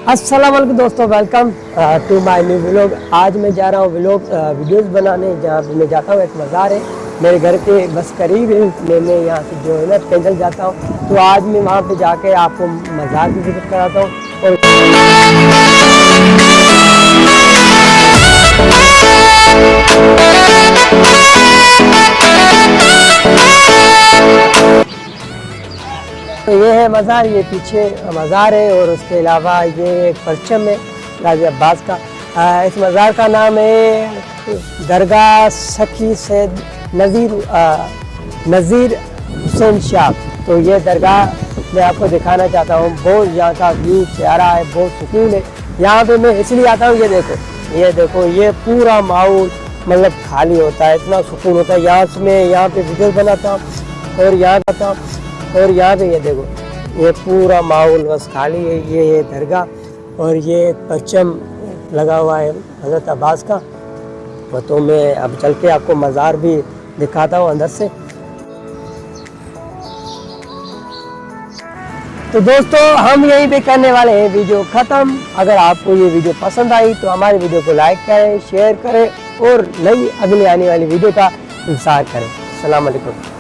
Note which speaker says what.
Speaker 1: अस्सलाम वालेकुम दोस्तों, welcome to my new vlog. आज मैं जा रहा हूँ वीडियोस बनाने, जहाँ पे मैं जाता हूँ। एक मज़ार है मेरे घर के बस करीब है, इसलिए मैं यहाँ से जो है ना पैदल जाता हूँ। तो आज मैं वहाँ पे जाके आपको मज़ार की जिक्र कराता हूँ। और तो ये है मज़ार, ये पीछे मज़ार है और उसके अलावा ये एक परचम है गाजी अब्बास का। इस मज़ार का नाम है दरगाह सखी सैयद नज़ीर हुसैन शाह। तो ये दरगाह मैं आपको दिखाना चाहता हूँ। बहुत यहाँ का व्यू प्यारा है, बहुत सुकून है। यहाँ पे मैं इसलिए आता हूँ, ये देखो ये पूरा माहौल मतलब खाली होता है, इतना सुकून होता है। यहाँ से मैं यहाँ पे वीडियो बनाता हूँ और यहाँ आता हूँ। और यहाँ पे ये देखो ये पूरा माहौल बस खाली है। ये दरगाह और ये परचम लगा हुआ है हज़रत अब्बास का। तो मैं अब चल के आपको मज़ार भी दिखाता हूँ अंदर से। तो दोस्तों हम यहीं पे करने वाले हैं वीडियो ख़त्म। अगर आपको ये वीडियो पसंद आई तो हमारे वीडियो को लाइक करें, शेयर करें और नई अगली आने वाली वीडियो का इंतज़ार करें। अस्सलाम वालेकुम।